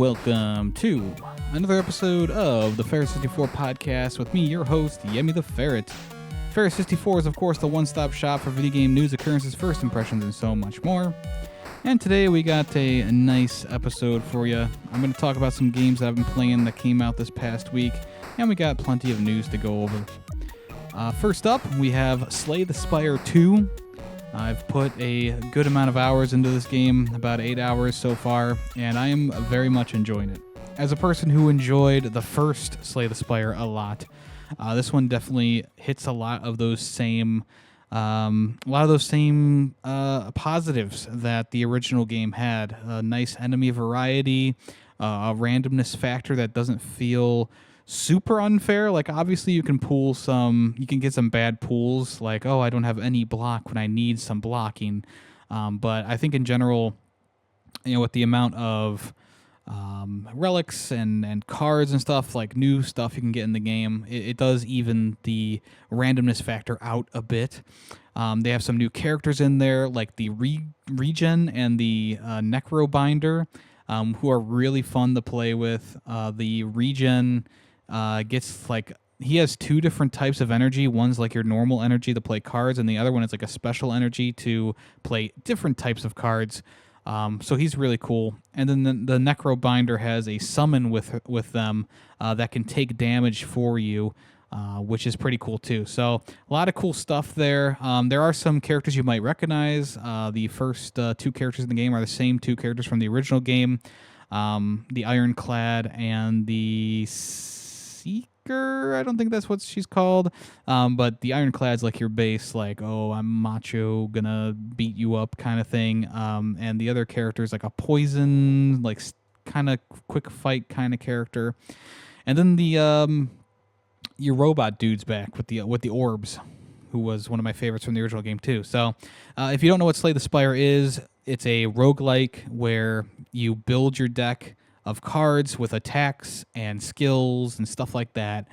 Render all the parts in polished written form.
welcome to another episode of the Ferret 64 podcast with me, your host, Yemmy the Ferret. Ferret 64 is, of course, the one-stop shop for video game news, occurrences, first impressions, and so much more. And today we got a nice episode for you. I'm going to talk about some games that I've been playing that came out this past week, and we got plenty of news to go over. First up, we have Slay the Spire 2. I've put a good amount of hours into this game, about 8 hours so far, and I am very much enjoying it. As a person who enjoyed the first Slay the Spire a lot, this one definitely hits a lot of those same positives that the original game had. A nice enemy variety, a randomness factor that doesn't feel super unfair. Like, obviously you can get some bad pulls, like, oh, I don't have any block when I need some blocking. But I think in general, with the amount of relics and cards and stuff, like new stuff you can get in the game, it does even the randomness factor out a bit. They have some new characters in there, like the Regen and the Necrobinder, who are really fun to play with. The Regen he has two different types of energy. One's like your normal energy to play cards, and the other one is like a special energy to play different types of cards. So he's really cool. And then the Necrobinder has a summon with them that can take damage for you, which is pretty cool too. So a lot of cool stuff there. There are some characters you might recognize. The first two characters in the game are the same two characters from the original game. The Ironclad and the Seeker, I don't think that's what she's called. But the Ironclad's like your base, like, oh, I'm macho, gonna beat you up kind of thing. And the other character is like a poison, like kind of quick fight kind of character. And then your robot dude's back with the orbs, who was one of my favorites from the original game too. So if you don't know what Slay the Spire is, it's a roguelike where you build your deck of cards with attacks and skills and stuff like that,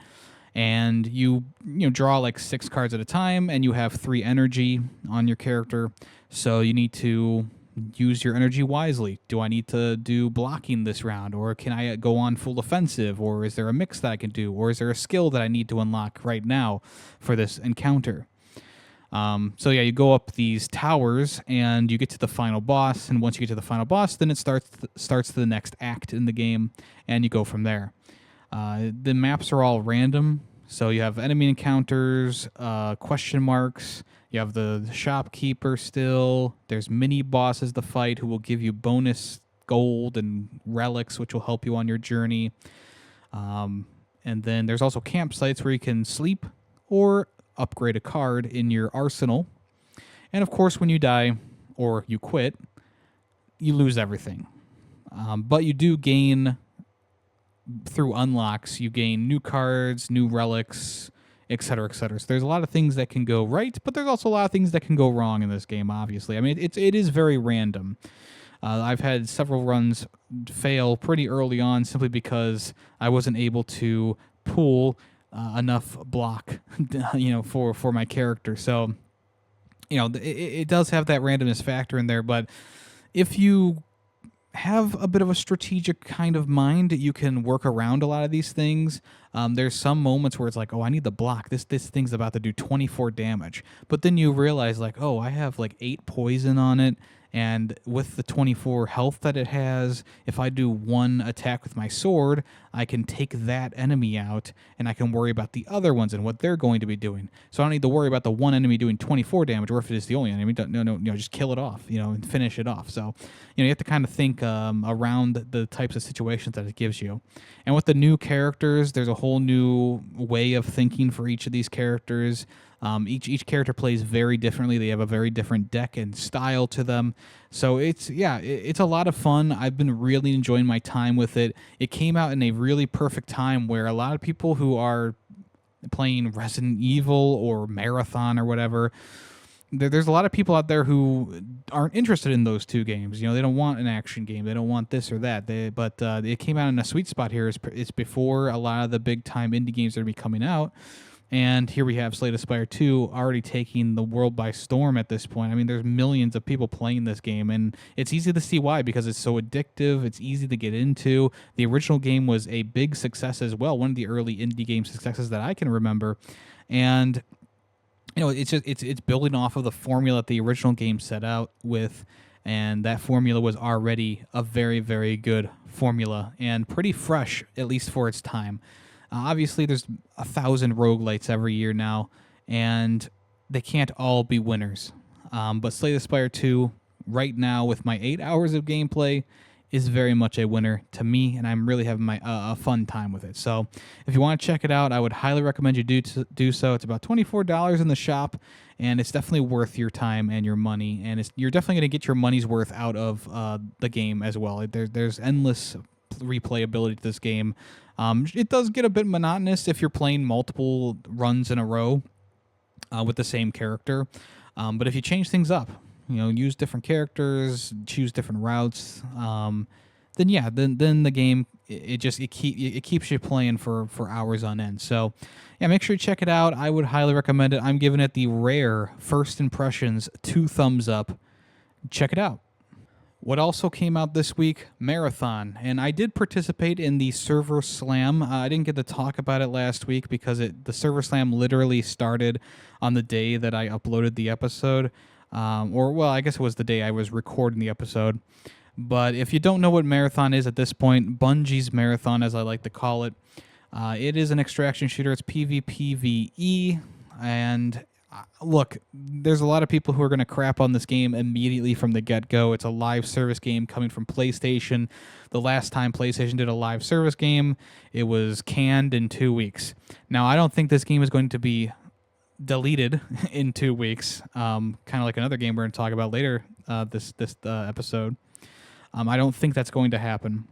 and you draw like 6 cards at a time, and you have 3 energy on your character, so you need to use your energy wisely. Do I need to do blocking this round, or can I go on full offensive, or is there a mix that I can do, or is there a skill that I need to unlock right now for this encounter? So yeah, you go up these towers and you get to the final boss, and once you get to the final boss, then it starts the next act in the game, and you go from there. The maps are all random, so you have enemy encounters, question marks, you have the shopkeeper still, there's mini bosses to fight who will give you bonus gold and relics, which will help you on your journey. And then there's also campsites where you can sleep or upgrade a card in your arsenal. And of course, when you die or you quit, you lose everything. But you do gain, through unlocks, you gain new cards, new relics, etc., etc. So there's a lot of things that can go right, but there's also a lot of things that can go wrong in this game, obviously. I mean, it is very random. I've had several runs fail pretty early on simply because I wasn't able to pull enough block, for my character. So, it does have that randomness factor in there. But if you have a bit of a strategic kind of mind, you can work around a lot of these things. There's some moments where it's like, oh, I need the block. This thing's about to do 24 damage. But then you realize, like, oh, I have like 8 poison on it. And with the 24 health that it has, if I do one attack with my sword, I can take that enemy out, and I can worry about the other ones and what they're going to be doing. So I don't need to worry about the one enemy doing 24 damage, or if it is the only enemy, just kill it off, and finish it off. So, you have to kind of think around the types of situations that it gives you. And with the new characters, there's a whole new way of thinking for each of these characters. Each character plays very differently. They have a very different deck and style to them. So it's a lot of fun. I've been really enjoying my time with it. It came out in a really perfect time where a lot of people who are playing Resident Evil or Marathon or whatever, there's a lot of people out there who aren't interested in those two games. They don't want an action game. They don't want this or that. But it came out in a sweet spot here. It's before a lot of the big time indie games that are be coming out. And here we have Slay the Spire 2 already taking the world by storm at this point. I mean, there's millions of people playing this game, and it's easy to see why, because it's so addictive. It's easy to get into. The original game was a big success as well, one of the early indie game successes that I can remember. And it's building off of the formula that the original game set out with, and that formula was already a very, very good formula and pretty fresh, at least for its time. Obviously, there's 1,000 roguelites every year now, and they can't all be winners. But Slay the Spire 2, right now, with my 8 hours of gameplay, is very much a winner to me, and I'm really having my a fun time with it. So if you want to check it out, I would highly recommend you do so. It's about $24 in the shop, and it's definitely worth your time and your money, and you're definitely going to get your money's worth out of the game as well. There's endless replayability to this game. It does get a bit monotonous if you're playing multiple runs in a row with the same character, but if you change things up, use different characters, choose different routes, then the game it keeps you playing for hours on end. So yeah, make sure you check it out. I would highly recommend it. I'm giving it the rare first impressions 2 thumbs up. Check it out. What also came out this week, Marathon, and I did participate in the Server Slam. I didn't get to talk about it last week because the Server Slam literally started on the day that I uploaded the episode, I guess it was the day I was recording the episode. But if you don't know what Marathon is at this point, Bungie's Marathon, as I like to call it, it is an extraction shooter. It's PvPvE, and look, there's a lot of people who are going to crap on this game immediately from the get-go. It's a live service game coming from PlayStation. The last time PlayStation did a live service game, it was canned in 2 weeks. Now, I don't think this game is going to be deleted in 2 weeks, kind of like another game we're going to talk about later this episode. I don't think that's going to happen,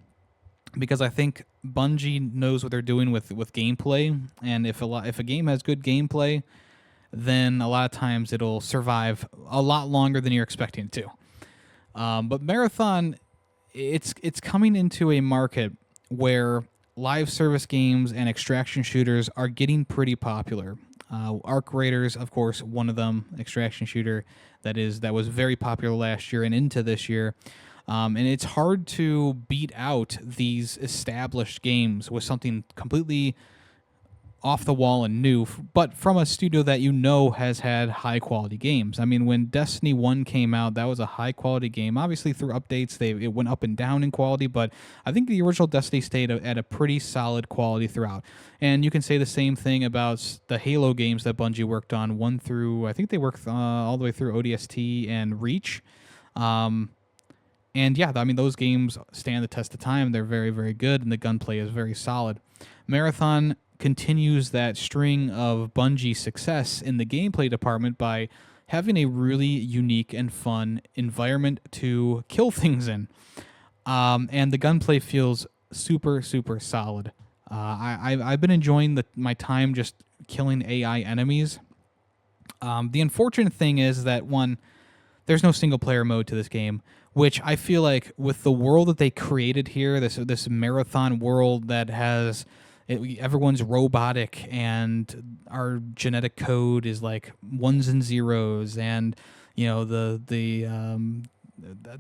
because I think Bungie knows what they're doing with gameplay, and if a game has good gameplay, then a lot of times it'll survive a lot longer than you're expecting it to. But Marathon, it's coming into a market where live service games and extraction shooters are getting pretty popular. Arc Raiders, of course, one of them, extraction shooter that was very popular last year and into this year. And it's hard to beat out these established games with something completely off the wall and new, but from a studio that has had high quality games. I mean, when Destiny 1 came out, that was a high quality game. Obviously, through updates, it went up and down in quality, but I think the original Destiny stayed at a pretty solid quality throughout. And you can say the same thing about the Halo games that Bungie worked on, I think they worked all the way through ODST and Reach. And yeah, I mean, those games stand the test of time. They're very, very good, and the gunplay is very solid. Marathon continues that string of Bungie success in the gameplay department by having a really unique and fun environment to kill things in. And the gunplay feels super, super solid. I've been enjoying my time just killing AI enemies. The unfortunate thing is that, one, there's no single-player mode to this game, which I feel like with the world that they created here, this Marathon world that has... everyone's robotic, and our genetic code is like ones and zeros, and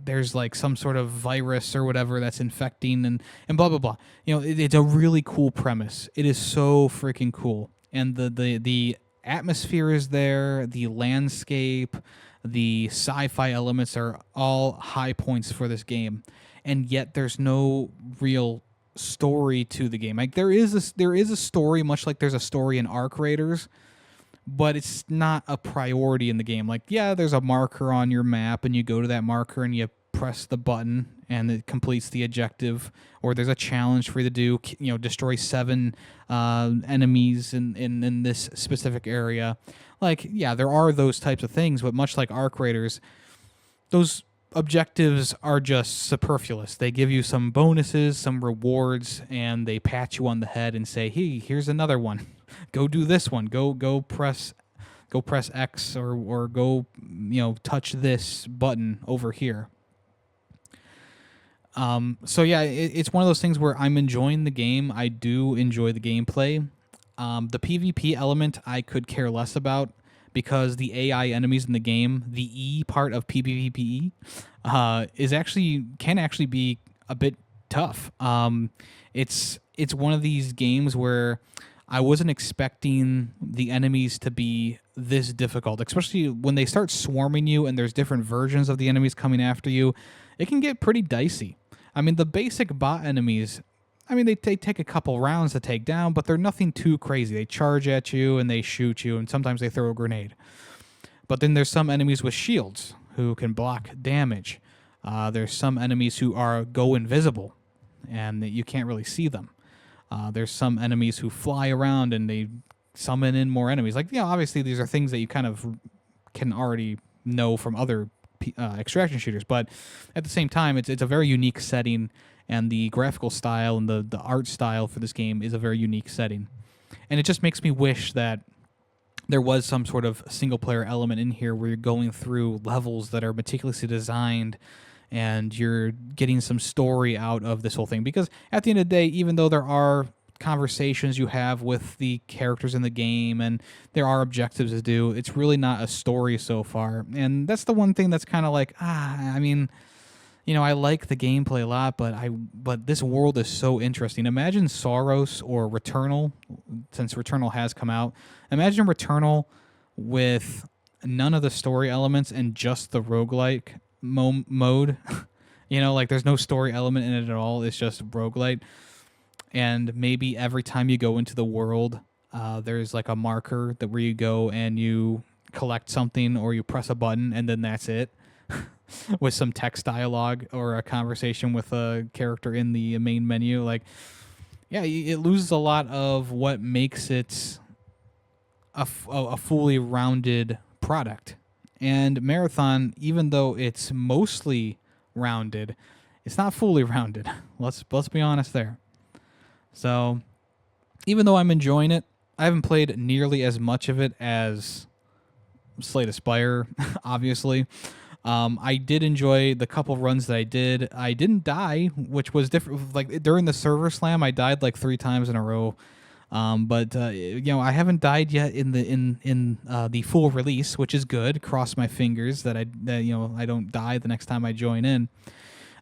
there's like some sort of virus or whatever that's infecting, and blah blah blah. It's a really cool premise. It is so freaking cool, and the atmosphere is there, the landscape, the sci-fi elements are all high points for this game, and yet there's no real story to the game. Like there is a story, much like there's a story in Arc Raiders, but it's not a priority in the game. Like, yeah, there's a marker on your map, and you go to that marker and you press the button and it completes the objective, or there's a challenge for you to do, destroy 7 enemies in this specific area. Like, yeah, there are those types of things, but much like Arc Raiders, those objectives are just superfluous. They give you some bonuses, some rewards, and they pat you on the head and say, "Hey, here's another one. Go do this one. Go press X, or go touch this button over here." So yeah, it's one of those things where I'm enjoying the game. I do enjoy the gameplay. The PvP element I could care less about because the AI enemies in the game, the E part of PvPe, can actually be a bit tough. It's one of these games where I wasn't expecting the enemies to be this difficult, especially when they start swarming you and there's different versions of the enemies coming after you. It can get pretty dicey. I mean, the basic bot enemies, I mean, they take a couple rounds to take down, but they're nothing too crazy. They charge at you and they shoot you, and sometimes they throw a grenade. But then there's some enemies with shields who can block damage. There's some enemies who go invisible, and you can't really see them. There's some enemies who fly around and they summon in more enemies. Like, obviously these are things that you kind of can already know from other extraction shooters, but at the same time, it's a very unique setting, and the graphical style and the art style for this game is a very unique setting. And it just makes me wish that there was some sort of single-player element in here where you're going through levels that are meticulously designed and you're getting some story out of this whole thing. Because at the end of the day, even though there are conversations you have with the characters in the game and there are objectives to do, it's really not a story so far. And that's the one thing that's kind of like, I mean, I like the gameplay a lot, but this world is so interesting. Imagine Soros or Returnal, since Returnal has come out. Imagine Returnal with none of the story elements and just the roguelike mode. Like there's no story element in it at all. It's just roguelite. And maybe every time you go into the world, there's like a marker where you go and you collect something or you press a button and then that's it. With some text dialogue or a conversation with a character in the main menu. Like, it loses a lot of what makes it a fully rounded product. And Marathon, even though it's mostly rounded, it's not fully rounded. Let's be honest there. So, even though I'm enjoying it, I haven't played nearly as much of it as Slay the Spire, obviously. I did enjoy the couple runs that I did. I didn't die, which was different. Like during the server slam, I died like 3 times in a row. But I haven't died yet in the full release, which is good. Cross my fingers that I don't die the next time I join in.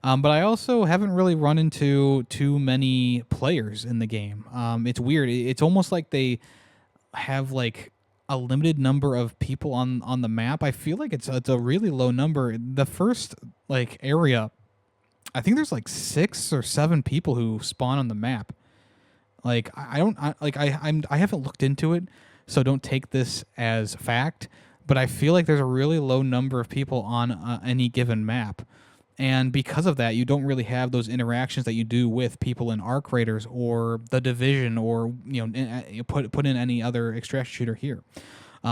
But I also haven't really run into too many players in the game. It's weird. It's almost like they have like a limited number of people on the map. I feel like it's a really low number. The first like area, I think there's like 6 or 7 people who spawn on the map. Like I haven't looked into it, so don't take this as fact. But I feel like there's a really low number of people on any given map. And because of that, you don't really have those interactions that you do with people in Arc Raiders or The Division or put in any other extraction shooter here.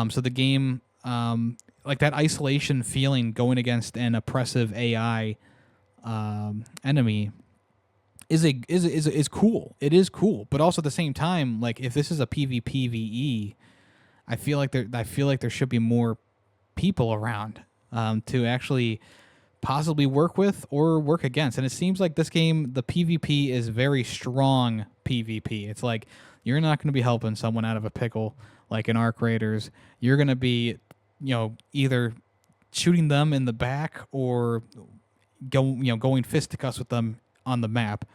So the game, like that isolation feeling going against an oppressive AI enemy is cool. It is cool, but also at the same time, like if this is a PvPvE, I feel like there should be more people around to actually possibly work with or work against. And it seems like this game, the PvP is very strong PvP. It's like you're not going to be helping someone out of a pickle like in Arc Raiders. You're going to be, either shooting them in the back or going fisticuffs with them on the map.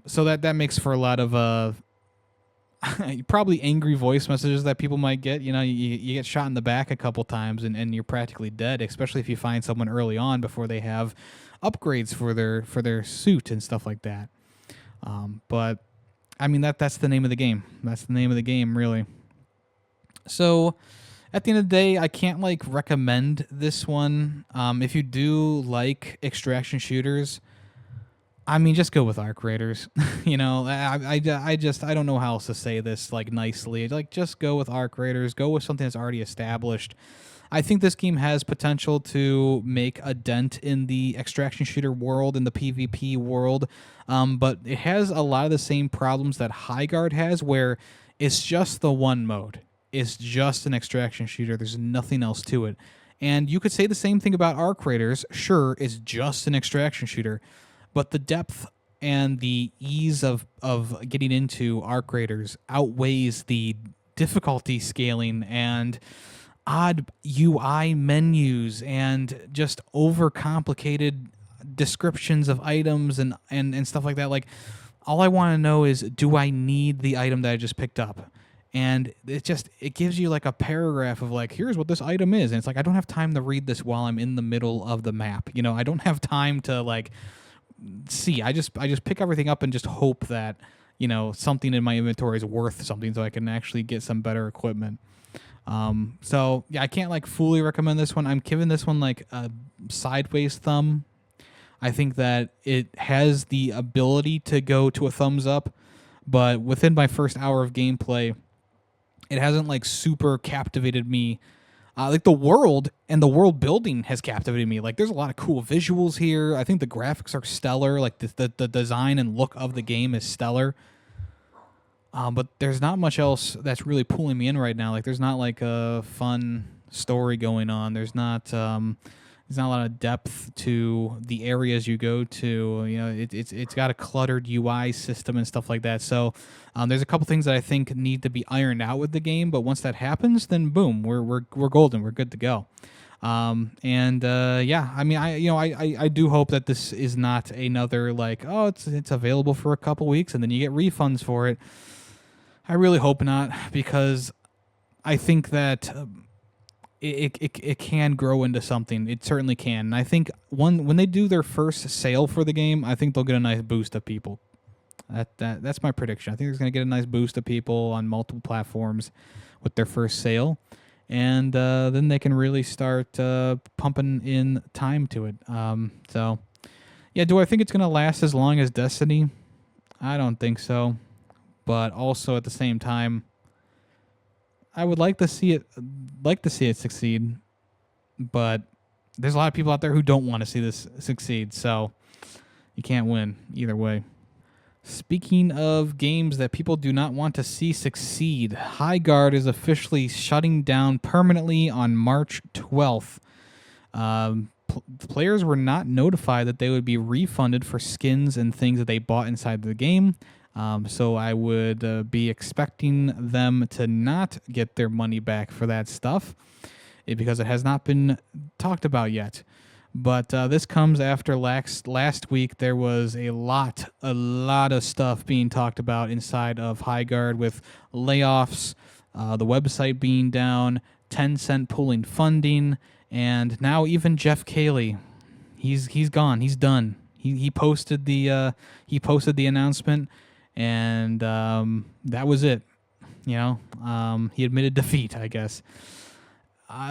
So that makes for a lot of probably angry voice messages that people might get. You get shot in the back a couple times and you're practically dead, especially if you find someone early on before they have upgrades for their suit and stuff like that. But I mean that's the name of the game. That's the name of the game, really. So at the end of the day, I can't recommend this one. If you do like extraction shooters, I mean, just go with Arc Raiders. I don't know how else to say this nicely. Just go with Arc Raiders. Go with something that's already established. I think this game has potential to make a dent in the extraction shooter world, in the PvP world, but it has a lot of the same problems that Highguard has, where it's just the one mode. It's just an extraction shooter. There's nothing else to it. And you could say the same thing about Arc Raiders. Sure, it's just an extraction shooter. But the depth and the ease of getting into arc raiders outweighs the difficulty scaling and odd UI menus and just overcomplicated descriptions of items and stuff like that. Like, all I want to know is, do I need the item that I just picked up? And it gives you like a paragraph of like, here's what this item is, and it's like, I don't have time to read this while I'm in the middle of the map. I don't have time to like see. I just pick everything up and just hope that something in my inventory is worth something, so I can actually get some better equipment. So yeah, I can't like fully recommend this one. I'm giving this one like a sideways thumb. I think that it has the ability to go to a thumbs up, but within my first hour of gameplay, it hasn't like super captivated me. Like the world and the world building has captivated me. Like there's a lot of cool visuals here. I think the graphics are stellar. Like the design and look of the game is stellar. But there's not much else that's really pulling me in right now. Like there's not like a fun story going on. There's not a lot of depth to the areas you go to. It's got a cluttered UI system and stuff like that. So there's a couple things that I think need to be ironed out with the game. But once that happens, then boom, we're golden. We're good to go. Yeah, I mean, I do hope that this is not another like, oh, it's available for a couple weeks and then you get refunds for it. I really hope not, because I think that it can grow into something. It certainly can. And I think when they do their first sale for the game, I think they'll get a nice boost of people. That's my prediction. I think they're going to get a nice boost of people on multiple platforms with their first sale, and then they can really start pumping in time to it. So, yeah, do I think it's going to last as long as Destiny? I don't think so. But also at the same time, I would like to see it succeed. But there's a lot of people out there who don't want to see this succeed, so you can't win either way. Speaking of games that people do not want to see succeed, Highguard is officially shutting down permanently on March 12th. Players were not notified that they would be refunded for skins and things that they bought inside the game. So I would be expecting them to not get their money back for that stuff because it has not been talked about yet. But this comes after last week there was a lot of stuff being talked about inside of Highguard with layoffs, the website being down, Tencent pulling funding, and now even Jeff Cayley, he's gone, he's done. He posted the announcement. And that was it. He admitted defeat, I guess.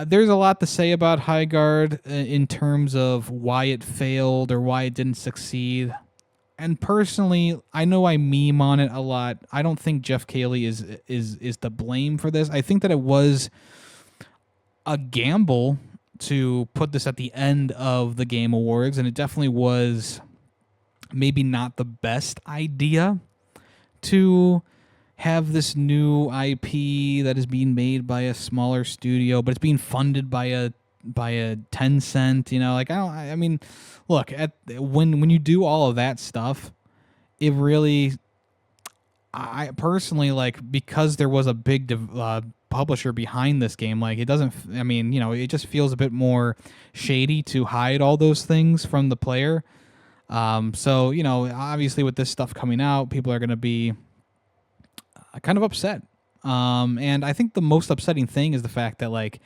There's a lot to say about Highguard in terms of why it failed or why it didn't succeed. And personally, I know I meme on it a lot. I don't think Jeff Cayley is to blame for this. I think that it was a gamble to put this at the end of the Game Awards, and it definitely was maybe not the best idea to have this new IP that is being made by a smaller studio, but it's being funded by a Tencent. Look, when you do all of that stuff, it really, I personally like, because there was a big publisher behind this game. Like, it doesn't. It just feels a bit more shady to hide all those things from the player. So, obviously with this stuff coming out, people are going to be kind of upset. And I think the most upsetting thing is the fact that, like,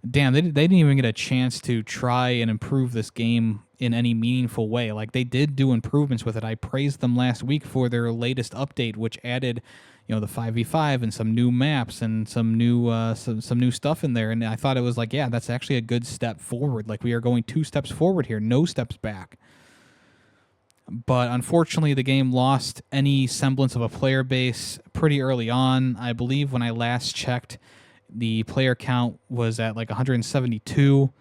damn, they didn't even get a chance to try and improve this game in any meaningful way. Like, they did do improvements with it. I praised them last week for their latest update, which added, the 5v5 and some new maps and some new stuff in there. And I thought it was like, yeah, that's actually a good step forward. Like, we are going 2 steps forward here, no steps back. But unfortunately, the game lost any semblance of a player base pretty early on. I believe when I last checked, the player count was at like 172,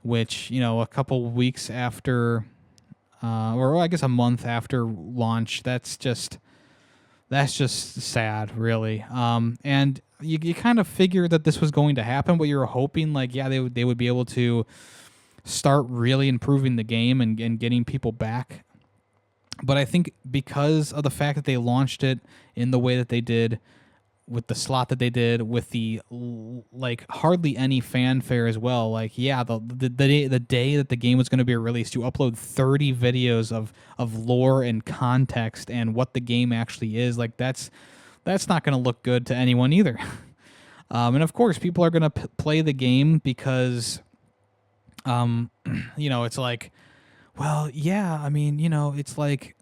which, a couple weeks after, or I guess a month after launch, that's just sad, really. And you kind of figured that this was going to happen, but you were hoping, like, yeah, they would be able to start really improving the game and getting people back But I think because of the fact that they launched it in the way that they did, with the slot that they did, with the like hardly any fanfare as well. Like, yeah, the day that the game was going to be released, you upload 30 videos of lore and context and what the game actually is. Like, that's not going to look good to anyone either. And of course, people are going to play the game because, it's like, well, yeah, I mean, it's like,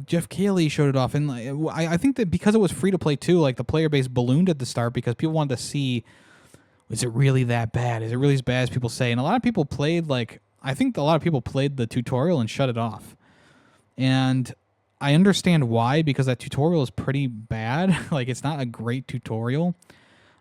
Jeff Keighley showed it off, and like, I think that because it was free to play too, like the player base ballooned at the start because people wanted to see, is it really that bad? Is it really as bad as people say? And a lot of people played I think a lot of people played the tutorial and shut it off. And I understand why, because that tutorial is pretty bad. Like, it's not a great tutorial.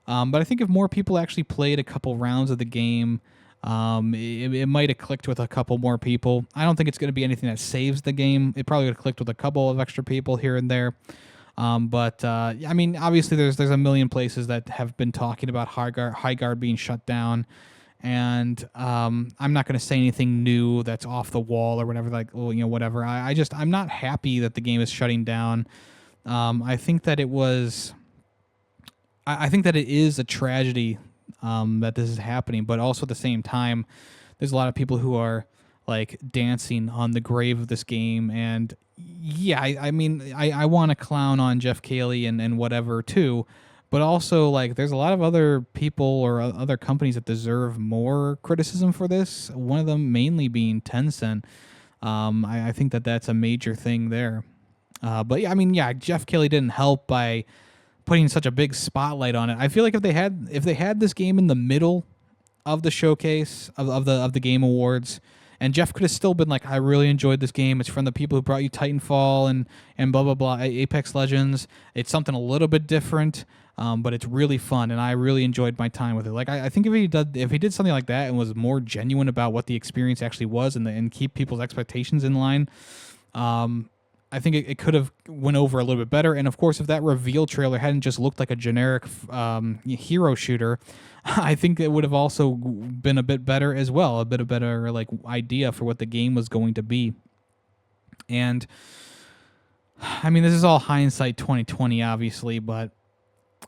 But I think if more people actually played a couple rounds of the game, it might have clicked with a couple more people. I don't think it's going to be anything that saves the game. It probably would have clicked with a couple of extra people here and there. But I mean, obviously, there's a million places that have been talking about Highguard being shut down, and I'm not going to say anything new that's off the wall or whatever. Like, well, whatever. I'm not happy that the game is shutting down. I think that it was. I think that it is a tragedy that this is happening, but also at the same time, there's a lot of people who are like dancing on the grave of this game. And yeah, I mean, I want to clown on Jeff Keighley and whatever too, but also like there's a lot of other people or other companies that deserve more criticism for this. One of them mainly being Tencent. I think that that's a major thing there. But yeah, I mean, yeah, Jeff Keighley didn't help by putting such a big spotlight on it. I feel like if they had this game in the middle of the showcase of the Game Awards, and Jeff could have still been like, I really enjoyed this game. It's from the people who brought you Titanfall and blah blah blah, Apex Legends. It's something a little bit different, but it's really fun, and I really enjoyed my time with it. Like, I think if he did something like that and was more genuine about what the experience actually was, and keep people's expectations in line, I think it could have went over a little bit better. And of course, if that reveal trailer hadn't just looked like a generic hero shooter, I think it would have also been a bit better as well, a bit of better like idea for what the game was going to be. And I mean, this is all hindsight 2020, obviously, but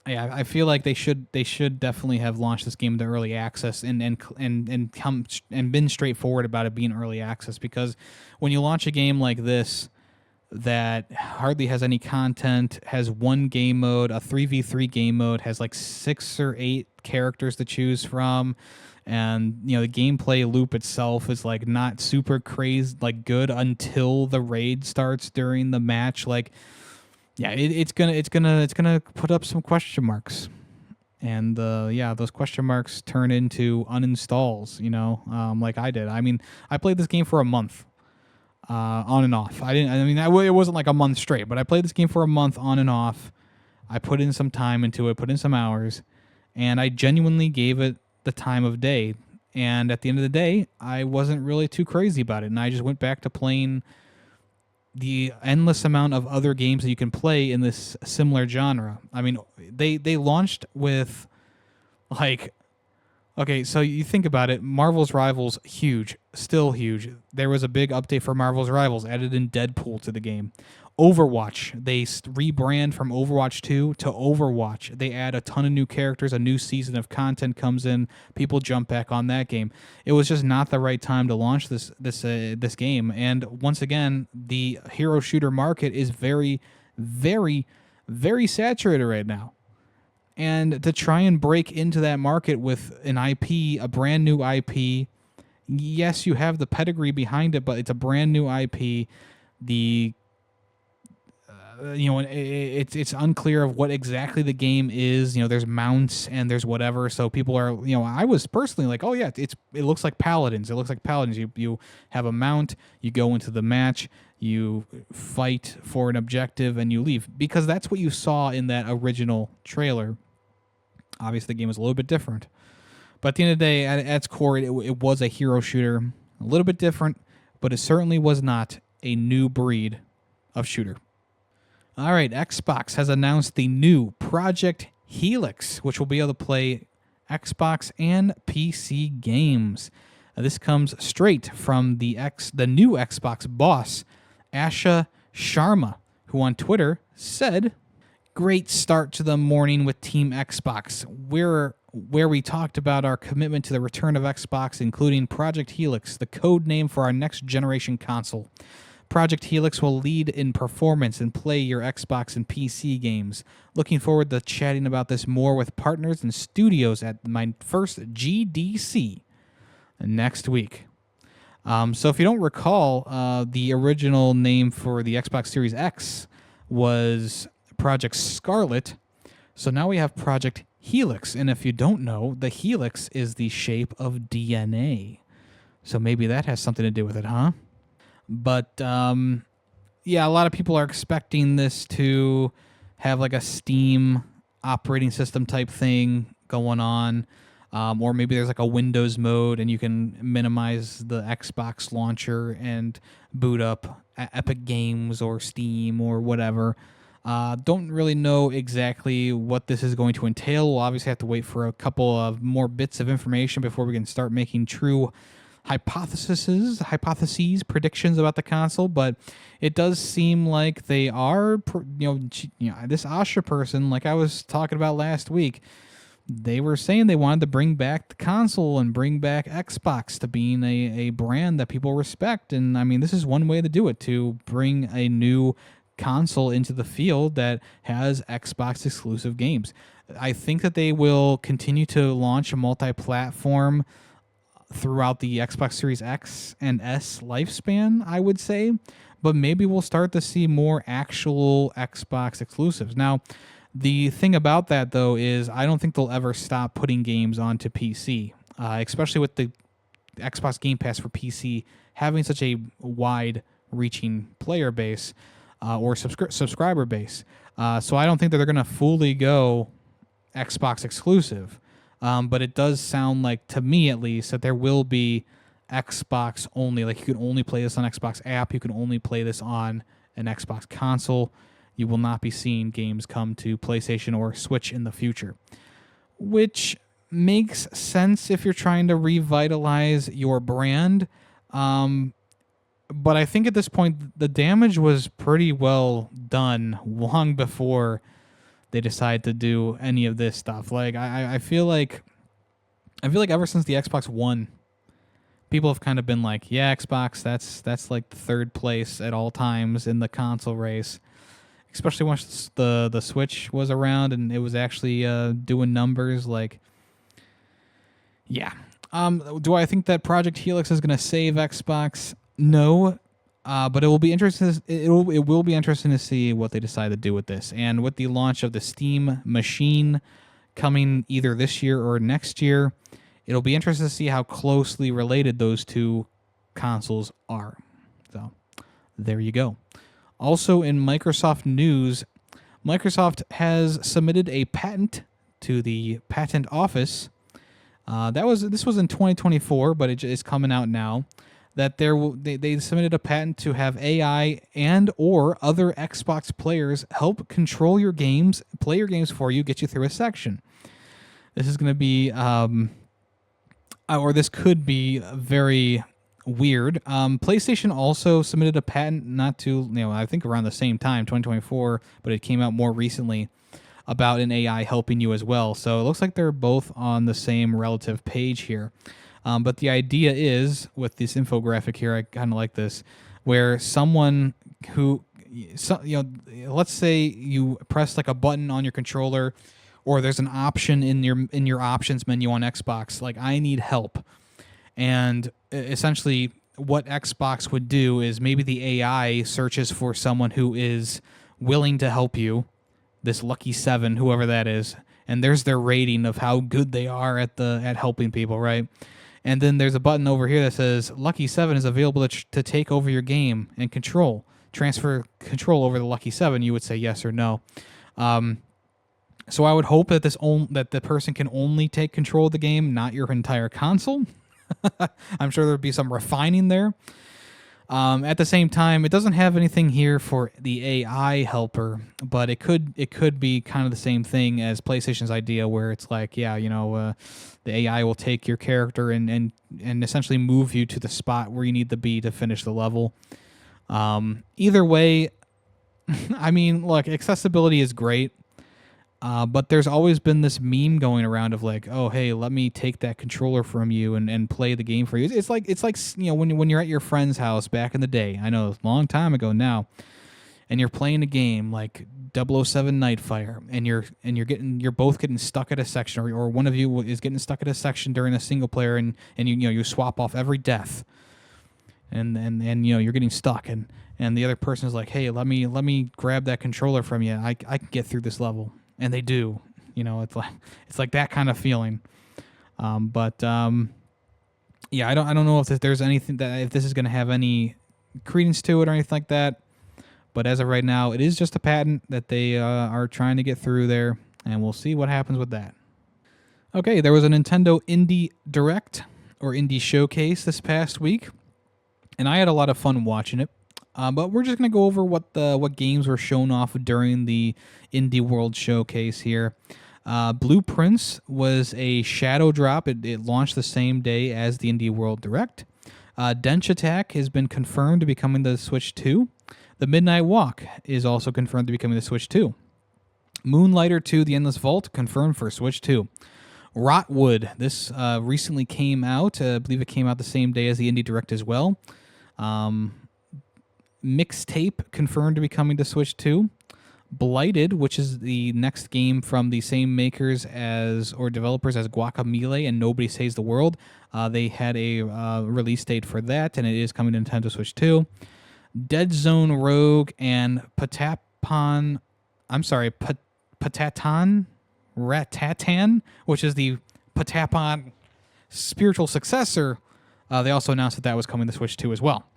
yeah, I feel like they should definitely have launched this game into early access and been straightforward about it being early access, because when you launch a game like this that hardly has any content, has one game mode, a 3v3 game mode, has like 6 or 8 characters to choose from, and the gameplay loop itself is like not super crazy, like good until the raid starts during the match. Like, yeah, it's gonna put up some question marks, and yeah, those question marks turn into uninstalls. Like I did. I mean, I played this game for a month. On and off. It wasn't like a month straight, but I played this game for a month on and off. I put in some time into it, put in some hours, and I genuinely gave it the time of day. And at the end of the day, I wasn't really too crazy about it, and I just went back to playing the endless amount of other games that you can play in this similar genre. I mean, they launched with like, okay, so you think about it, Marvel's Rivals, huge, still huge. There was a big update for Marvel's Rivals, added in Deadpool to the game. Overwatch, they rebrand from Overwatch 2 to Overwatch. They add a ton of new characters, a new season of content comes in, people jump back on that game. It was just not the right time to launch this game. And once again, the hero shooter market is very, very, very saturated right now. And to try and break into that market with an IP, a brand new IP, yes, you have the pedigree behind it, but it's a brand new IP. It's unclear of what exactly the game is. There's mounts and there's whatever. So people are, I was personally like, oh yeah, it looks like Paladins. It looks like Paladins. You have a mount, you go into the match, you fight for an objective, and you leave, because that's what you saw in that original trailer. Obviously, the game was a little bit different. But at the end of the day, at its core, it was a hero shooter. A little bit different, but it certainly was not a new breed of shooter. All right, Xbox has announced the new Project Helix, which will be able to play Xbox and PC games. This comes straight from the new Xbox boss Asha Sharma, who on Twitter said, "Great start to the morning with Team Xbox, where we talked about our commitment to the return of Xbox, including Project Helix, the code name for our next generation console. Project Helix will lead in performance and play your Xbox and PC games. Looking forward to chatting about this more with partners and studios at my first GDC next week." So if you don't recall, the original name for the Xbox Series X was Project Scarlet. So now we have Project Helix. And if you don't know, the helix is the shape of DNA. So maybe that has something to do with it, huh? But yeah, a lot of people are expecting this to have like a Steam operating system type thing going on. Or maybe there's like a Windows mode and you can minimize the Xbox launcher and boot up Epic Games or Steam or whatever. Don't really know exactly what this is going to entail. We'll obviously have to wait for a couple of more bits of information before we can start making true hypotheses, predictions about the console. But it does seem like they are, this Asha person, like I was talking about last week, they were saying they wanted to bring back the console and bring back Xbox to being a brand that people respect. And I mean, this is one way to do it, to bring a new console into the field that has Xbox exclusive games. I think that they will continue to launch a multi-platform throughout the Xbox Series X and S lifespan, I would say. But maybe we'll start to see more actual Xbox exclusives. Now, the thing about that, though, is I don't think they'll ever stop putting games onto PC, especially with the Xbox Game Pass for PC having such a wide-reaching player base or subscriber base. So I don't think that they're going to fully go Xbox exclusive. But it does sound like, to me at least, that there will be Xbox only. Like, you can only play this on Xbox app. You can only play this on an Xbox console. You will not be seeing games come to PlayStation or Switch in the future, which makes sense if you're trying to revitalize your brand. But I think at this point, the damage was pretty well done long before they decide to do any of this stuff. Like, I feel like ever since the Xbox One, people have kind of been like, yeah, Xbox, that's like third place at all times in the console race. Especially once the Switch was around and it was actually doing numbers. Like, yeah. Do I think that Project Helix is going to save Xbox? No. But it will be interesting. It will be interesting to see what they decide to do with this. And with the launch of the Steam machine coming either this year or next year, it'll be interesting to see how closely related those two consoles are. So there you go. Also in Microsoft news, Microsoft has submitted a patent to the patent office. This was in 2024, but it's coming out now. That they submitted a patent to have AI and or other Xbox players help control your games, play your games for you, get you through a section. This is going to be, or this could be very weird. PlayStation also submitted a patent I think around the same time, 2024, but it came out more recently, about an AI helping you as well. So it looks like they're both on the same relative page here. But the idea is, with this infographic here, I kind of like this, where someone who, let's say you press like a button on your controller, or there's an option in your options menu on Xbox, like I need help. And essentially what Xbox would do is maybe the AI searches for someone who is willing to help you, this lucky 7, whoever that is, and there's their rating of how good they are at helping people, right? And then there's a button over here that says Lucky 7 is available to take over your game and transfer control over the Lucky 7. You would say yes or no. So I would hope that that the person can only take control of the game, not your entire console. I'm sure there'd be some refining there. At the same time, it doesn't have anything here for the AI helper, but it could be kind of the same thing as PlayStation's idea, where it's like, the AI will take your character and essentially move you to the spot where you need to be to finish the level. Either way, I mean, look, accessibility is great. But there's always been this meme going around of like, oh, hey, let me take that controller from you and play the game for you. It's like when you're at your friend's house back in the day. I know, a long time ago now, and you're playing a game like 007 Nightfire, and you're both getting stuck at a section, or one of you is getting stuck at a section during a single player, and you swap off every death, and you're getting stuck, and the other person is like, hey, let me grab that controller from you. I can get through this level. And they do, it's like that kind of feeling. Yeah, I don't know if there's anything if this is going to have any credence to it or anything like that. But as of right now, it is just a patent that they are trying to get through there, and we'll see what happens with that. Okay, there was a Nintendo Indie Direct or Indie Showcase this past week, and I had a lot of fun watching it. But we're just going to go over what games were shown off during the Indie World Showcase here. Blueprints was a shadow drop. It launched the same day as the Indie World Direct. Dench Attack has been confirmed to be coming to the Switch 2. The Midnight Walk is also confirmed to be coming to Switch 2. Moonlighter 2, The Endless Vault, confirmed for Switch 2. Rotwood, this recently came out. I believe it came out the same day as the Indie Direct as well. Mixtape confirmed to be coming to Switch 2. Blighted, which is the next game from the same makers or developers as Guacamelee and Nobody Saves the World. They had a release date for that, and it is coming to Nintendo Switch 2. Dead Zone Rogue and Patatan Ratatan, which is the Patapon spiritual successor. They also announced that was coming to Switch 2 as well.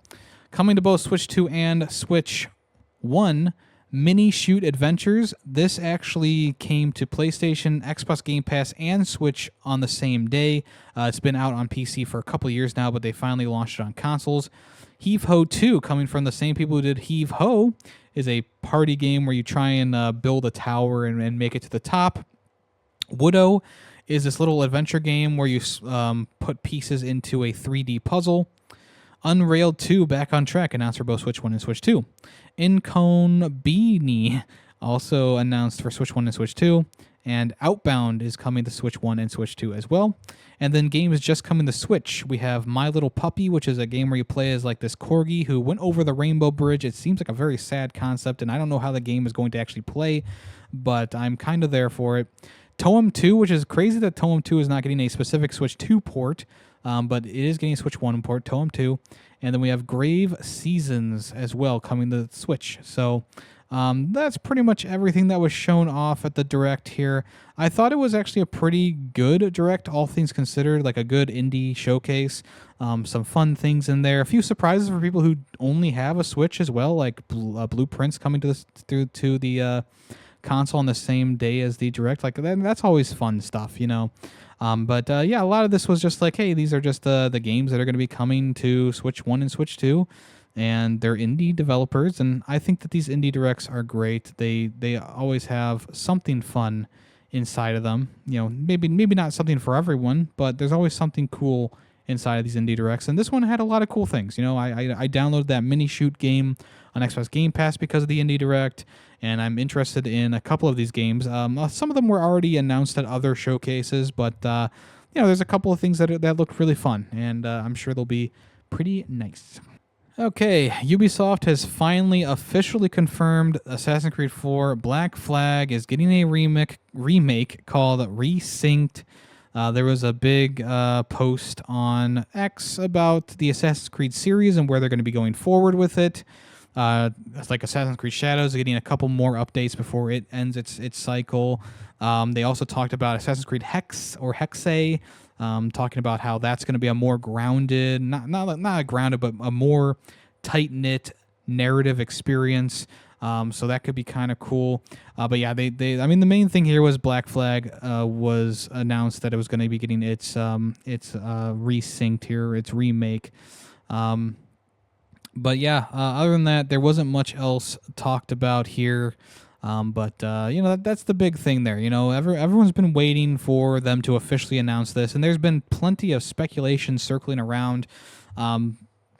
Coming to both Switch 2 and Switch 1, Mini Shoot Adventures. This actually came to PlayStation, Xbox Game Pass, and Switch on the same day. It's been out on PC for a couple of years now, but they finally launched it on consoles. Heave Ho 2, coming from the same people who did Heave Ho, is a party game where you try and build a tower and make it to the top. Woodo is this little adventure game where you put pieces into a 3D puzzle. Unrailed 2 back on track, announced for both Switch 1 and Switch 2. Inconbini also announced for Switch 1 and Switch 2. And Outbound is coming to Switch 1 and Switch 2 as well. And then games just coming to Switch. We have My Little Puppy, which is a game where you play as like this corgi who went over the Rainbow Bridge. It seems like a very sad concept, and I don't know how the game is going to actually play, but I'm kind of there for it. Toem 2, which is crazy that Toem 2 is not getting a specific Switch 2 port, but it is getting a Switch 1 port, Toem 2. And then we have Grave Seasons as well coming to the Switch. So that's pretty much everything that was shown off at the Direct here. I thought it was actually a pretty good Direct, all things considered, like a good indie showcase. Some fun things in there. A few surprises for people who only have a Switch as well, like Blueprints coming to the console on the same day as the Direct. Like that's always fun stuff, But a lot of this was just like, hey, these are just the games that are going to be coming to Switch 1 and Switch 2. And they're indie developers, and I think that these indie directs are great. They always have something fun inside of them. Maybe not something for everyone, but there's always something cool inside of these indie directs. And this one had a lot of cool things. I downloaded that mini shoot game on Xbox Game Pass because of the indie direct, and I'm interested in a couple of these games. Some of them were already announced at other showcases, but there's a couple of things that look really fun, and I'm sure they'll be pretty nice. Okay, Ubisoft has finally officially confirmed Assassin's Creed 4 Black Flag is getting a remake called Resynced. There was a big post on X about the Assassin's Creed series and where they're going to be going forward with it. It's like Assassin's Creed Shadows getting a couple more updates before it ends its cycle. They also talked about Assassin's Creed Hex or Hexe, talking about how that's going to be a more grounded, not grounded, but a more tight-knit narrative experience. So that could be kind of cool. But yeah, I mean, the main thing here was Black Flag was announced that it was going to be getting its resynced here, its remake. But yeah, other than that, there wasn't much else talked about here. But that's the big thing there. Everyone's been waiting for them to officially announce this, and there's been plenty of speculation circling around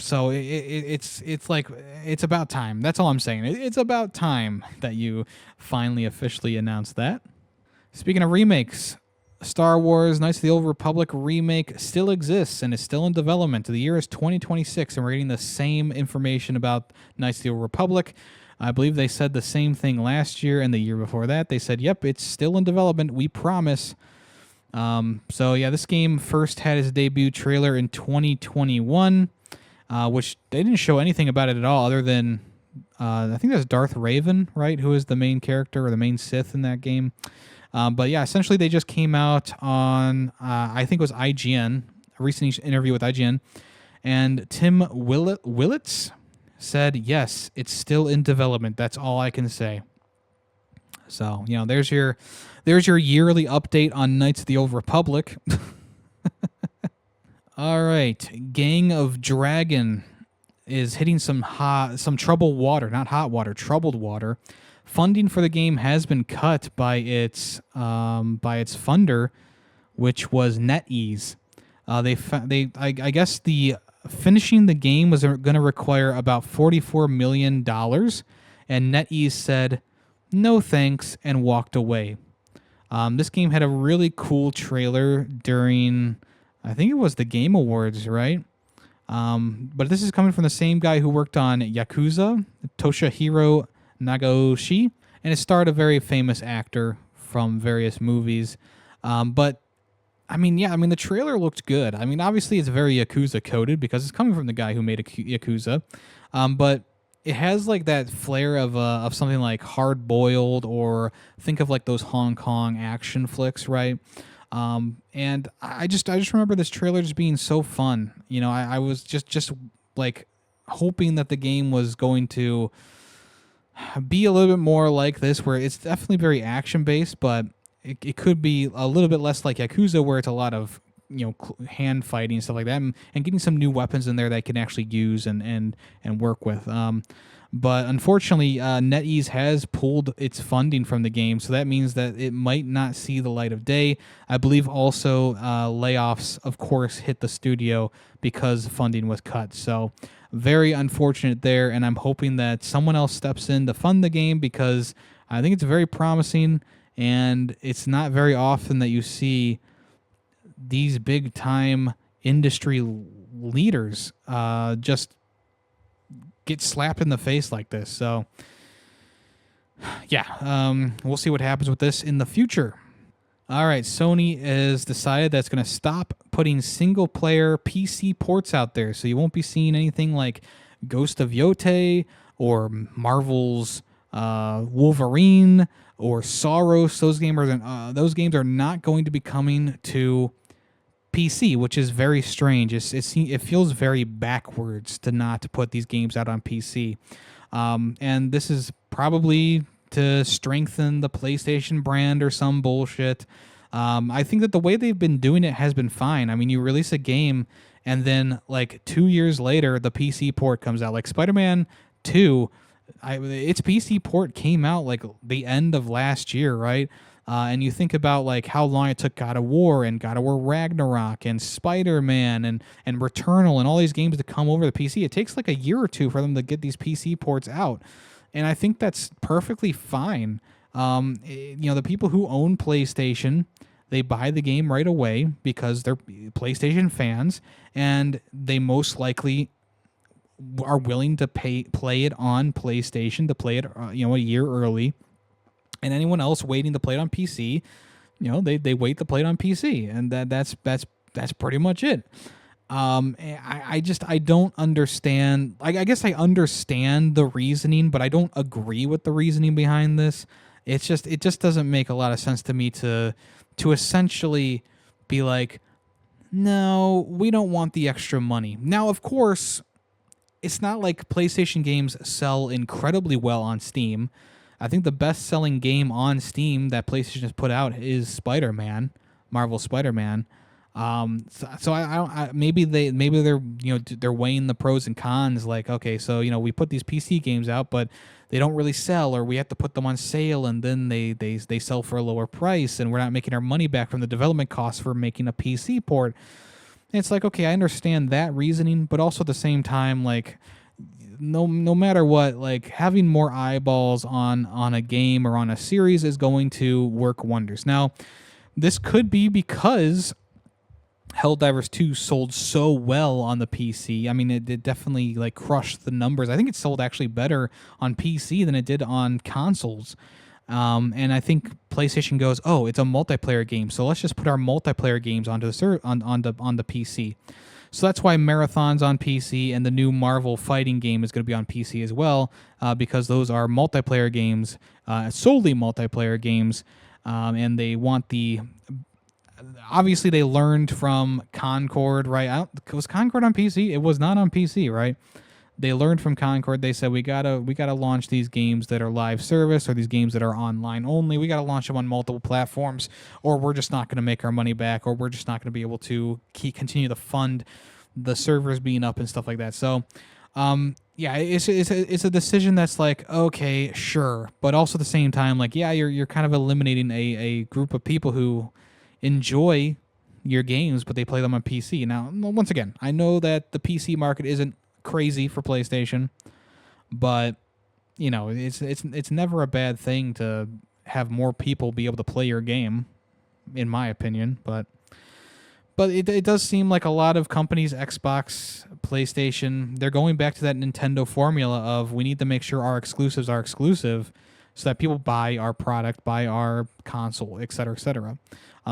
So it's like it's about time. That's all I'm saying. It's about time that you finally officially announced that. Speaking of remakes, Star Wars Knights of the Old Republic remake still exists and is still in development. The year is 2026, and we're getting the same information about Knights of the Old Republic. I believe they said the same thing last year and the year before that. They said, yep, it's still in development. We promise. So, yeah, this game first had its debut trailer in 2021, which they didn't show anything about it at all other than, I think that's Darth Raven, right, who is the main character or the main Sith in that game. But, yeah, essentially they just came out on, I think it was IGN, a recent interview with IGN, and Tim Willits said, yes, it's still in development. That's all I can say. So, there's your yearly update on Knights of the Old Republic. All right, Gang of Dragon is hitting some troubled water, not hot water, troubled water. Funding for the game has been cut by its funder, which was NetEase. I guess the finishing the game was going to require about $44 million, and NetEase said, no thanks, and walked away. This game had a really cool trailer during, I think it was the Game Awards, right? But this is coming from the same guy who worked on Yakuza, Toshihiro Nagaoshi, and it starred a very famous actor from various movies. But the trailer looked good. I mean, obviously it's very Yakuza coded because it's coming from the guy who made Yakuza. But it has like that flair of something like Hard Boiled, or think of like those Hong Kong action flicks, right? And I just remember this trailer just being so fun. I was just like hoping that the game was going to be a little bit more like this, where it's definitely very action based, but it could be a little bit less like Yakuza, where it's a lot of hand fighting and stuff like that, and getting some new weapons in there that I can actually use and work with. But unfortunately, NetEase has pulled its funding from the game, so that means that it might not see the light of day. I believe also layoffs, of course, hit the studio because funding was cut. So very unfortunate there, and I'm hoping that someone else steps in to fund the game, because I think it's very promising, and it's not very often that you see these big-time industry leaders just get slapped in the face like this. So, yeah, we'll see what happens with this in the future. All right, Sony has decided that's going to stop putting single-player PC ports out there, so you won't be seeing anything like Ghost of Yotei or Marvel's Wolverine or Soros. Those games are not going to be coming to PC, which is very strange. It feels very backwards to not put these games out on PC. And this is probably to strengthen the PlayStation brand or some bullshit. I think that the way they've been doing it has been fine. I mean, you release a game, and then like 2 years later, the PC port comes out. Like Spider-Man 2, its PC port came out like the end of last year, right? And you think about like how long it took God of War and God of War Ragnarok and Spider-Man and Returnal and all these games to come over the PC. It takes like a year or two for them to get these PC ports out. And I think that's perfectly fine. The people who own PlayStation, they buy the game right away because they're PlayStation fans, and they most likely are willing to play it on PlayStation, to play it a year early. And anyone else waiting to play it on PC, they wait to play it on PC, and that's pretty much it. I don't understand. I guess I understand the reasoning, but I don't agree with the reasoning behind this. It just doesn't make a lot of sense to me to essentially be like, no, we don't want the extra money. Now, of course, it's not like PlayStation games sell incredibly well on Steam. I think the best-selling game on Steam that PlayStation has put out is Spider-Man, Marvel's Spider-Man. So I maybe they're they're weighing the pros and cons. Like, okay, so we put these PC games out, but they don't really sell, or we have to put them on sale, and then they sell for a lower price, and we're not making our money back from the development costs for making a PC port. And it's like, okay, I understand that reasoning, but also at the same time, like, no matter what, like having more eyeballs on a game or on a series is going to work wonders. Now, this could be because Helldivers 2 sold so well on the PC. I mean, it definitely like crushed the numbers. I think it sold actually better on PC than it did on consoles. And I think PlayStation goes, oh, it's a multiplayer game, so let's just put our multiplayer games onto the PC. So that's why Marathon's on PC, and the new Marvel fighting game is going to be on PC as well, because those are multiplayer games, solely multiplayer games, and they want the. Obviously, they learned from Concord, right? Was Concord on PC? It was not on PC, right? They learned from Concord. They said we gotta launch these games that are live service, or these games that are online only. We gotta launch them on multiple platforms, or we're just not gonna make our money back, or we're just not gonna be able to continue to fund the servers being up and stuff like that. So, yeah, it's a decision that's like, okay, sure, but also at the same time, like, yeah, you're kind of eliminating a group of people who enjoy your games, but they play them on PC. Now, once again, I know that the PC market isn't crazy for PlayStation, but you know, it's never a bad thing to have more people be able to play your game, in my opinion. But it does seem like a lot of companies, Xbox, PlayStation, they're going back to that Nintendo formula of we need to make sure our exclusives are exclusive so that people buy our product, buy our console, et cetera, et cetera.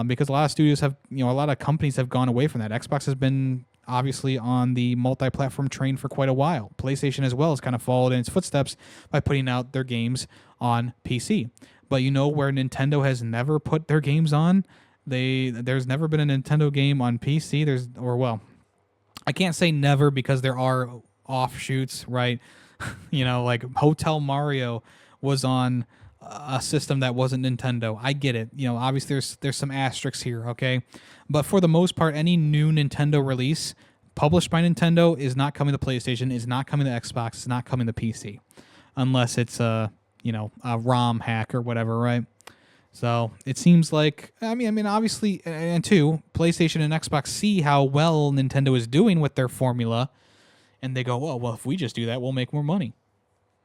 Because a lot of studios have, a lot of companies have gone away from that. Xbox has been obviously on the multi-platform train for quite a while. PlayStation as well has kind of followed in its footsteps by putting out their games on PC. But where Nintendo has never put their games on? There's never been a Nintendo game on PC. I can't say never because there are offshoots, right? Like Hotel Mario was on a system that wasn't Nintendo. I get it. Obviously there's some asterisks here, okay? But for the most part, any new Nintendo release published by Nintendo is not coming to PlayStation, is not coming to Xbox, is not coming to PC. Unless it's a ROM hack or whatever, right? So it seems like, I mean, obviously, and two, PlayStation and Xbox see how well Nintendo is doing with their formula, and they go, oh, well, if we just do that, we'll make more money.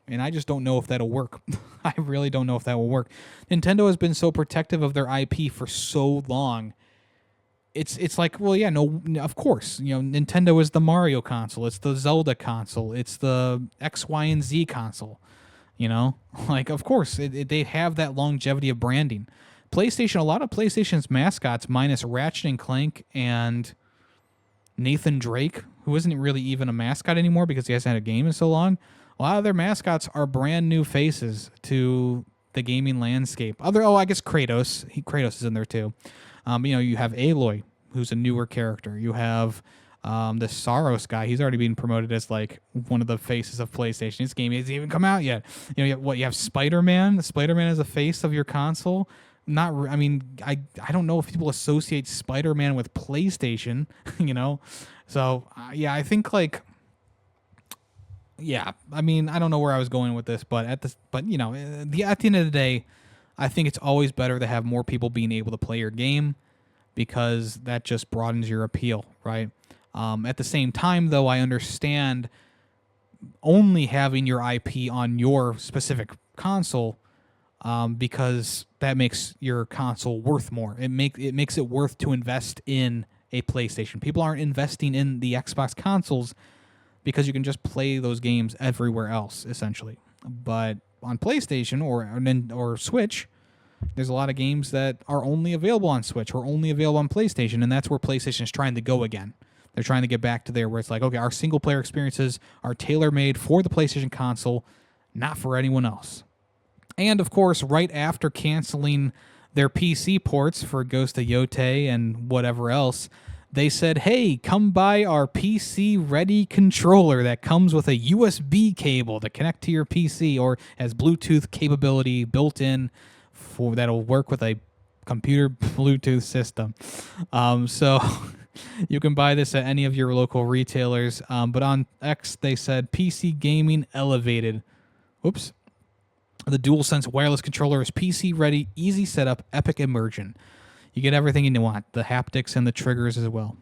And I just don't know if that'll work. I really don't know if that will work. Nintendo has been so protective of their IP for so long. It's like, well, yeah, no, of course. Nintendo is the Mario console. It's the Zelda console. It's the X, Y, and Z console. Like, of course, they have that longevity of branding. PlayStation, a lot of PlayStation's mascots, minus Ratchet and Clank and Nathan Drake, who isn't really even a mascot anymore because he hasn't had a game in so long, a lot of their mascots are brand new faces to the gaming landscape. I guess Kratos. Kratos is in there too. You have Aloy, who's a newer character. You have the Saros guy. He's already being promoted as like one of the faces of PlayStation. This game hasn't even come out yet. You have Spider-Man. Spider-Man is a face of your console. I don't know if people associate Spider-Man with PlayStation. So yeah, I think like. Yeah, I mean, I don't know where I was going with this, but at the end of the day, I think it's always better to have more people being able to play your game because that just broadens your appeal, right? At the same time, though, I understand only having your IP on your specific console because that makes your console worth more. It makes it worth to invest in a PlayStation. People aren't investing in the Xbox consoles because you can just play those games everywhere else, essentially. But on PlayStation or Switch, there's a lot of games that are only available on Switch or only available on PlayStation, and that's where PlayStation is trying to go again. They're trying to get back to there where it's like, okay, our single-player experiences are tailor-made for the PlayStation console, not for anyone else. And, of course, right after canceling their PC ports for Ghost of Yotei and whatever else, they said, hey, come buy our PC-ready controller that comes with a USB cable to connect to your PC or has Bluetooth capability built in that'll work with a computer Bluetooth system. So you can buy this at any of your local retailers. But on X, they said PC gaming elevated. Oops. The DualSense wireless controller is PC-ready, easy setup, epic immersion. You get everything you want, the haptics and the triggers as well.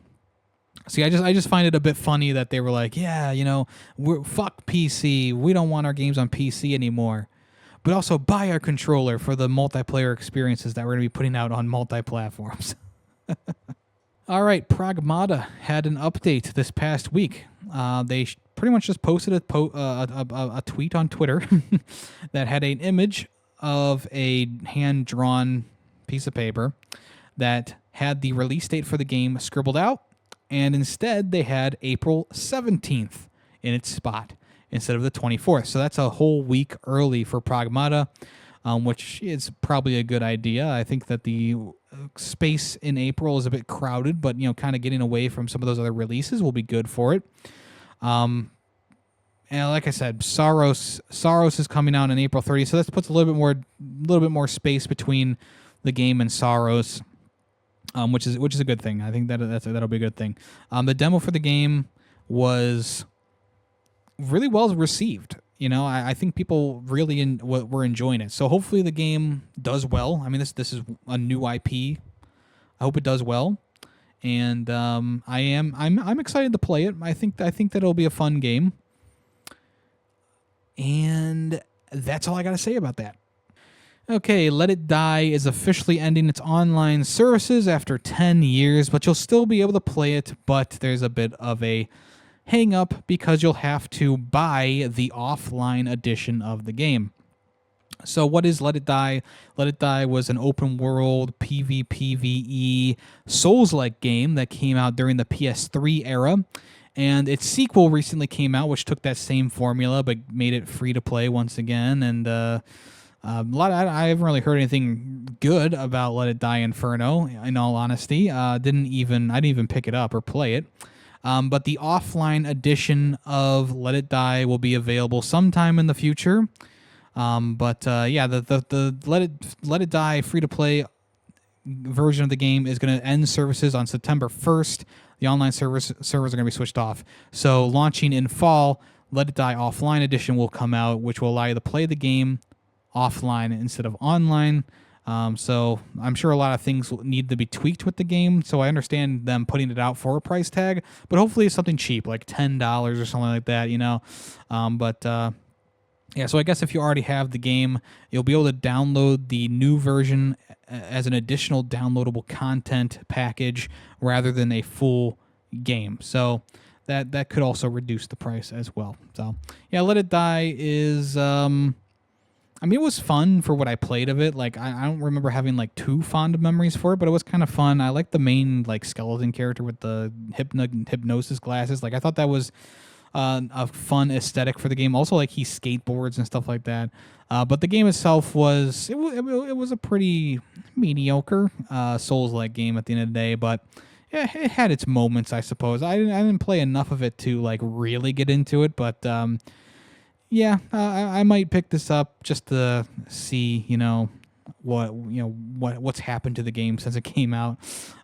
See, I just find it a bit funny that they were like, yeah, you know, we're fuck PC. We don't want our games on PC anymore. But also buy our controller for the multiplayer experiences that we're going to be putting out on multi-platforms. All right, Pragmata had an update this past week. They pretty much just posted a tweet on Twitter that had an image of a hand-drawn piece of paper that had the release date for the game scribbled out, and instead they had April 17th in its spot instead of the 24th. So that's a whole week early for Pragmata, which is probably a good idea. I think that the space in April is a bit crowded, but you know, kind of getting away from some of those other releases will be good for it. And like I said, Saros is coming out on April 30th, so that puts a little bit more space between the game and Saros, which is a good thing. I think that'll be a good thing. The demo for the game was really well received. You know, I think people really were enjoying it. So hopefully the game does well. I mean, this is a new IP. I hope it does well, and I'm excited to play it. I think that it'll be a fun game. And that's all I got to say about that. Okay, Let It Die is officially ending its online services after 10 years, but you'll still be able to play it, but there's a bit of a hang up because you'll have to buy the offline edition of the game. So what is Let It Die? Let It Die was an open world PvPvE Souls-like game that came out during the PS3 era. And its sequel recently came out, which took that same formula but made it free to play once again. And I haven't really heard anything good about Let It Die Inferno. In all honesty, I didn't even pick it up or play it. But the offline edition of Let It Die will be available sometime in the future. The Let It Die free to play version of the game is going to end services on September 1st. The online servers are going to be switched off. So launching in fall, Let It Die Offline Edition will come out, which will allow you to play the game offline instead of online. So I'm sure a lot of things need to be tweaked with the game. So I understand them putting it out for a price tag, but hopefully it's something cheap, like $10 or something like that, you know. Yeah, so I guess if you already have the game, you'll be able to download the new version as an additional downloadable content package rather than a full game. So that could also reduce the price as well. So yeah, Let It Die is I mean, it was fun for what I played of it. Like I don't remember having like too fond of memories for it, but it was kind of fun. I like the main like skeleton character with the hypnosis glasses. Like I thought that was a fun aesthetic for the game. Also, like he skateboards and stuff like that. But the game itself was a pretty mediocre Souls-like game at the end of the day. But yeah, it had its moments, I suppose. I didn't play enough of it to like really get into it. But I might pick this up just to see, what's happened to the game since it came out.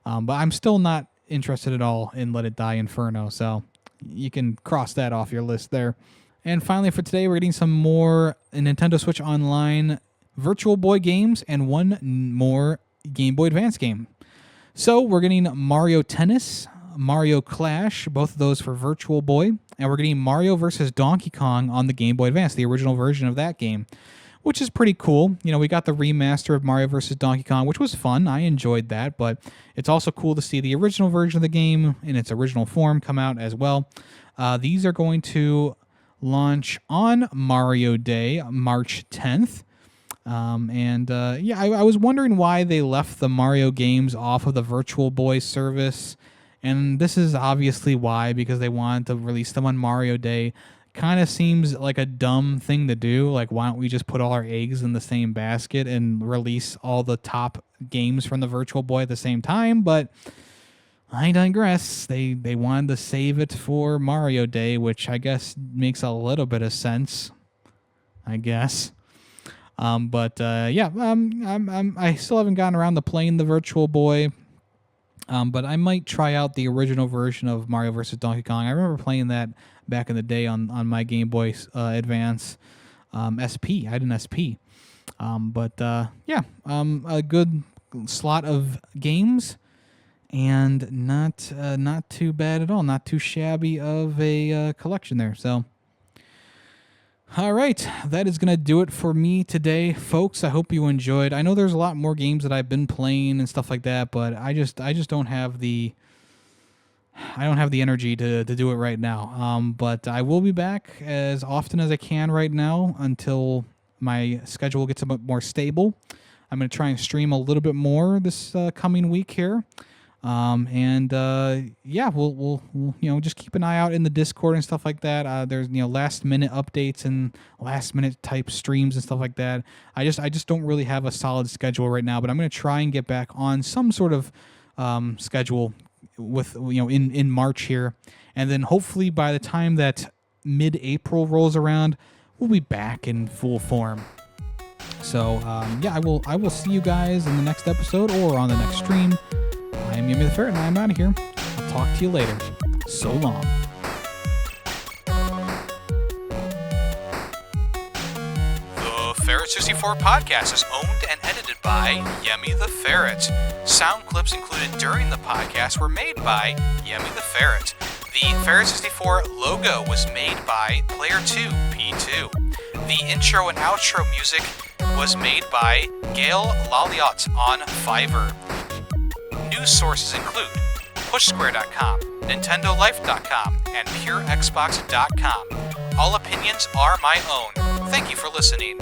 But I'm still not interested at all in Let It Die Inferno. So you can cross that off your list there. And finally for today, we're getting some more Nintendo Switch Online Virtual Boy games and one more Game Boy Advance game. So we're getting Mario Tennis, Mario Clash, both of those for Virtual Boy, and we're getting Mario vs. Donkey Kong on the Game Boy Advance, the original version of that game, which is pretty cool. You know, we got the remaster of Mario vs. Donkey Kong, which was fun. I enjoyed that, but it's also cool to see the original version of the game in its original form come out as well. These are going to launch on Mario Day, March 10th. I was wondering why they left the Mario games off of the Virtual Boy service, and this is obviously why, because they wanted to release them on Mario Day. Kind of seems like a dumb thing to do. Like, why don't we just put all our eggs in the same basket and release all the top games from the Virtual Boy at the same time? But I digress. They wanted to save it for Mario Day, which I guess makes a little bit of sense, I guess. I still haven't gotten around to playing the Virtual Boy. But I might try out the original version of Mario vs. Donkey Kong. I remember playing that back in the day on my Game Boy Advance SP. I had an SP. A good slot of games. and not too bad at all. Not too shabby of a collection there. So, all right, that is going to do it for me today, folks. I hope you enjoyed. I know there's a lot more games that I've been playing and stuff like that, but I just don't have the energy to do it right now. But I will be back as often as I can right now until my schedule gets a bit more stable. I'm going to try and stream a little bit more this coming week here. Yeah, we'll just keep an eye out in the Discord and stuff like that. There's last minute updates and last minute type streams and stuff like that. I just don't really have a solid schedule right now, but I'm going to try and get back on some sort of schedule with in March here, and then hopefully by the time that mid-April rolls around, we'll be back in full form. So yeah, I will see you guys in the next episode or on the next stream. I am Yemmy the Ferret, and I'm out of here. I'll talk to you later. So long. The Ferret 64 podcast is owned and edited by Yemmy the Ferret. Sound clips included during the podcast were made by Yemmy the Ferret. The Ferret 64 logo was made by Player2P2. The intro and outro music was made by Gail Laliot on Fiverr. News sources include PushSquare.com, NintendoLife.com, and PureXbox.com. All opinions are my own. Thank you for listening.